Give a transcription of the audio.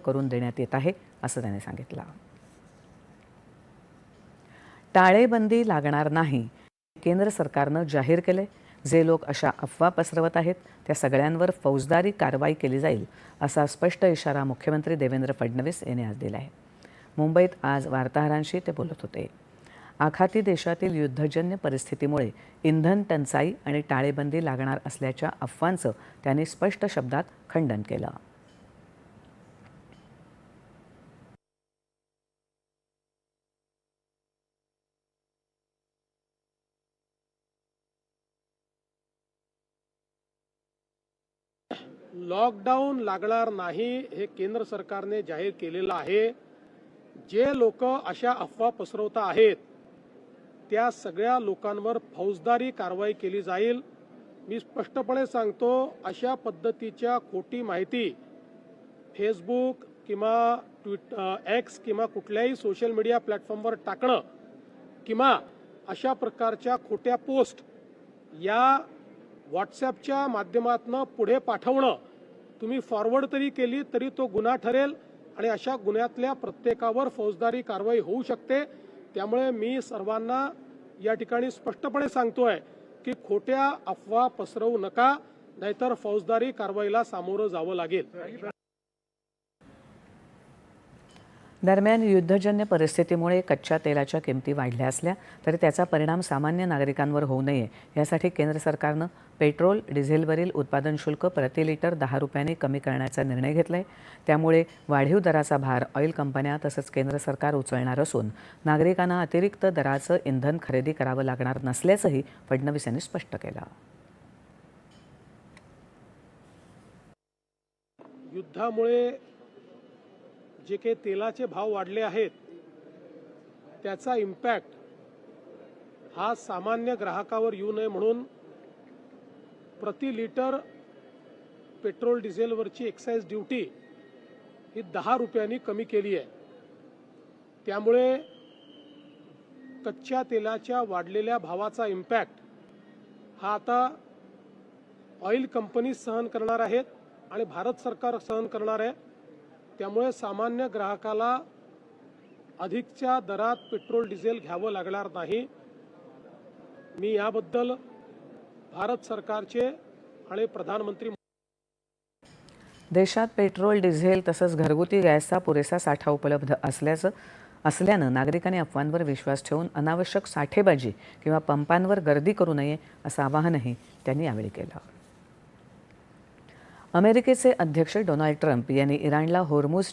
करून देण्यात येत आहे असं त्याने सांगितलं. टाळेबंदी लागणार नाही केंद्र सरकारनं जाहीर केले. जे लोक अशा अफवा पसरवत आहेत त्या सगळ्यांवर फौजदारी कारवाई केली जाईल असा स्पष्ट इशारा मुख्यमंत्री देवेंद्र फडणवीस यांनी आज दिला आहे. मुंबईत आज वार्ताहरांशी ते बोलत होते. आखाती देशातील युद्धजन्य परिस्थितीमुळे इंधन टंचाई आणि टाळेबंदी लागणार असल्याच्या अफवांचं त्यांनी स्पष्ट शब्दात खंडन केलं. लॉकडाऊन लागणार नाही हे केंद्र सरकारने जाहीर केलेलं आहे. जे लोक अशा अफवा पसरवत आहेत त्या सगळ्या लोकांवर फौजदारी कारवाई केली जाईल. मी स्पष्टपणे सांगतो, अशा पद्धतीच्या खोटी माहिती फेसबुक किंवा एक्स किंवा कुठल्याही सोशल मीडिया प्लॅटफॉर्मवर टाकणं किंवा अशा प्रकारच्या खोट्या पोस्ट या व्हॉट्सॲपच्या माध्यमातून पुढे पाठवणं तुम्ही फॉरवर्ड तरी केली तरी तो गुन्हा ठरेल आणि अशा गुन्ह्यातल्या प्रत्येकावर फौजदारी कारवाई होऊ शकते. त्यामुळे मी सर्वांना या ठिकाणी स्पष्टपणे सांगतोय की खोट्या अफवा पसरवू नका, नाहीतर फौजदारी कारवाईला सामोरं जावं लागेल. दरम्यान युद्धजन्य परिस्थितीमुळे कच्च्या तेलाच्या किमती वाढल्या असल्या तरी त्याचा परिणाम सामान्य नागरिकांवर होऊ नये यासाठी केंद्र सरकारनं पेट्रोल डिझेलवरील उत्पादन शुल्क प्रति लिटर 10 रुपयांनी कमी करण्याचा निर्णय घेतला आहे. त्यामुळे वाढीव दराचा भार ऑइल कंपन्या तसंच केंद्र सरकार उचलणार असून नागरिकांना अतिरिक्त दराचं इंधन खरेदी करावं लागणार नसल्याचंही फडणवीस यांनी स्पष्ट केलं. युद्धामुळे जे काही तेलाचे भाव वाढले आहेत त्याचा इम्पॅक्ट हा सामान्य ग्राहकावर येऊ नये म्हणून प्रति लिटर पेट्रोल डिझेलवरची एक्साईज ड्युटी ही 10 रुपयांनी कमी केली आहे. त्यामुळे कच्च्या तेलाच्या वाढलेल्या भावाचा इम्पॅक्ट हा आता ऑइल कंपनी सहन करणार आहेत आणि भारत सरकार सहन करणार आहे. त्यामुळे सामान्य ग्राहकाला अधिकच्या दरात पेट्रोल डिझेल घ्यावं लागणार नाही. मी याबद्दल भारत सरकारचे आणि प्रधानमंत्री देशात पेट्रोल डिझेल तसंच घरगुती गॅसचा पुरेसा साठा उपलब्ध असल्यानं नागरिकांनी अफवांवर विश्वास ठेवून अनावश्यक साठेबाजी किंवा पंपांवर गर्दी करू नये असं आवाहनही त्यांनी यावेळी केलं. अमेरिकेचे अध्यक्ष डोनाल्ड ट्रम्प यांनी इराणला होर्मुझ